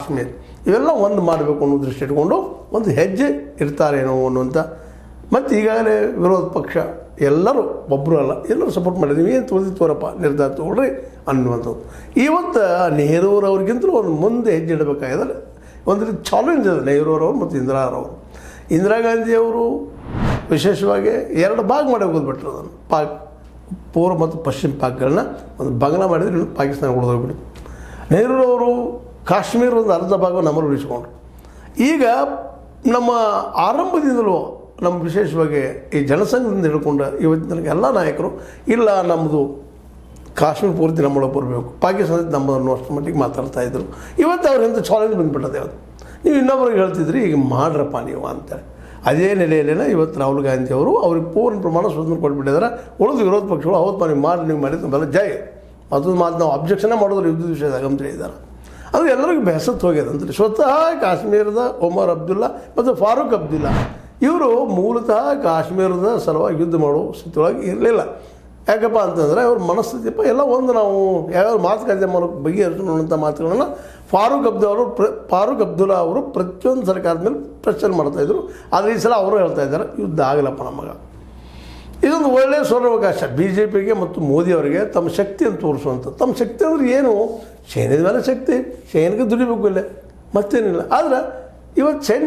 ಕಾಶ್ಮೀರ ಇವೆಲ್ಲ ಒಂದು ಮಾಡಬೇಕು ಅನ್ನೋ ದೃಷ್ಟಿ ಇಟ್ಕೊಂಡು ಒಂದು ಹೆಜ್ಜೆ ಇರ್ತಾರೇನೋ ಅನ್ನುವಂಥ ಮತ್ತು ಈಗಾಗಲೇ ವಿರೋಧ ಪಕ್ಷ ಎಲ್ಲರೂ ಒಬ್ಬರು ಅಲ್ಲ ಎಲ್ಲರೂ ಸಪೋರ್ಟ್ ಮಾಡಿದ್ದೀವಿ ಏನು ತೋರಪ್ಪ ನಿರ್ಧಾರ ತೊಗೊಳ್ರಿ ಅನ್ನುವಂಥದ್ದು. ಇವತ್ತು ನೆಹರೂರವ್ರಿಗಿಂತಲೂ ಒಂದು ಮುಂದೆ ಹೆಜ್ಜೆ ಇಡಬೇಕಾಗಿದ್ದಾರೆ. ಒಂದು ರೀತಿ ಚಾಲೆಂಜ್ ಇದೆ ನೆಹರೂರವರು ಮತ್ತು ಇಂದಿರಾ ಗಾಂಧಿಯವರು ವಿಶೇಷವಾಗಿ ಎರಡು ಭಾಗ ಮಾಡಿ ಹೋಗೋದ್ಬಿಟ್ರು ಅದನ್ನು ಪೂರ್ವ ಮತ್ತು ಪಶ್ಚಿಮ ಪಾಕ್ಗಳನ್ನ ಒಂದು ಬಾಂಗ್ಲಾ ಮಾಡಿದರೆ ಪಾಕಿಸ್ತಾನ ಉಳಿದೋಗ್ಬಿಟ್ಟು ನೆಹರೂರವರು ಕಾಶ್ಮೀರ ಒಂದು ಅರ್ಧ ಭಾಗ ನಮ್ಮಲ್ಲಿ ಉಳಿಸ್ಕೊಂಡ್ರು. ಈಗ ನಮ್ಮ ಆರಂಭದಿಂದಲೂ ನಮ್ಮ ವಿಶೇಷವಾಗಿ ಈ ಜನಸಂಘದಿಂದ ಹಿಡ್ಕೊಂಡು ಇವತ್ತಿನ ಎಲ್ಲ ನಾಯಕರು ಇಲ್ಲ ನಮ್ಮದು ಕಾಶ್ಮೀರ ಪೂರ್ತಿ ನಮ್ಮೊಳಗೆ ಬರಬೇಕು, ಪಾಕಿಸ್ತಾನದ ನಮ್ಮನ್ನು ಅಷ್ಟು ಮಟ್ಟಿಗೆ ಮಾತಾಡ್ತಾಯಿದ್ರು. ಇವತ್ತು ಅವ್ರಿಂದ ಚಾಲೆಂಜ್ ಬಂದುಬಿಟ್ಟದೆ ಅದು. ನೀವು ಇನ್ನೊಬ್ರಿಗೆ ಹೇಳ್ತಿದ್ರಿ ಈಗ ಮಾಡ್ರಪ್ಪ ನೀವು ಅಂತೇಳಿ. ಅದೇ ನೆಲೆಯಲ್ಲೇನ ಇವತ್ತು ರಾಹುಲ್ ಗಾಂಧಿ ಅವರು ಅವ್ರಿಗೆ ಪೂರ್ಣ ಪ್ರಮಾಣ ಸ್ವತಂತ್ರ ಕೊಟ್ಬಿಟ್ಟಿದ್ದಾರೆ. ಉಳಿದು ವಿರೋಧ ಪಕ್ಷಗಳು ಹೌದು ನೀವು ಮಾಡಿದ್ದು ಬೆಲ್ಲ ಜಯ ಮತ್ತೊಂದು ಮಾತು ನಾವು ಅಬ್ಜೆಕ್ಷನೇ ಮಾಡಿದ್ರು ಯುದ್ಧದ ವಿಷಯದಾಗ ಅಂತ ಹೇಳಿದ್ದಾರೆ. ಅದು ಎಲ್ಲರಿಗೂ ಬೇಸತ್ತು ಹೋಗ್ಯದ ಅಂತೇಳಿ. ಸ್ವತಃ ಕಾಶ್ಮೀರದ ಒಮರ್ ಅಬ್ದುಲ್ಲಾ ಮತ್ತು ಫಾರೂಕ್ ಅಬ್ದುಲ್ಲಾ ಇವರು ಮೂಲತಃ ಕಾಶ್ಮೀರದ ಸಲುವಾಗಿ ಯುದ್ಧ ಮಾಡೋ ಸ್ಥಿತಿಯೊಳಗೆ ಇರಲಿಲ್ಲ. ಯಾಕಪ್ಪ ಅಂತಂದರೆ ಅವ್ರ ಮನಸ್ಥಿತಿಪ್ಪ ಎಲ್ಲ ಒಂದು ನಾವು ಯಾವ್ಯಾವ ಮಾತುಕತೆ ಮೂಲಕ ಬಗೆಹರಿಸೋಣಂಥ ಮಾತುಗಳನ್ನು ಫಾರೂಕ್ ಅಬ್ದುಲ್ಲಾ ಅವರು ಪ್ರತಿಯೊಂದು ಸರ್ಕಾರದ ಮೇಲೆ ಪ್ರಶ್ನೆ ಮಾಡ್ತಾಯಿದ್ರು. ಆದರೆ ಈ ಸಲ ಅವರು ಹೇಳ್ತಾ ಇದ್ದಾರೆ ಯುದ್ಧ ಆಗಲಪ್ಪ ನಮಗೆ. ಇದೊಂದು ಒಳ್ಳೆಯ ಸ್ವರ್ಣಾವಕಾಶ BJPಗೆ ಮತ್ತು ಮೋದಿಯವರಿಗೆ ತಮ್ಮ ಶಕ್ತಿಯನ್ನು ತೋರಿಸುವಂಥದ್ದು. ತಮ್ಮ ಶಕ್ತಿ ಅಂದರೆ ಏನು? ಸೈನ್ಯದ ಮೇಲೆ ಶಕ್ತಿ, ಸೈನಿಕ ದುಡಿಬೇಕು ಇಲ್ಲ ಮತ್ತೇನಿಲ್ಲ. ಆದರೆ ಇವತ್ತು ಸೈನ್ಯ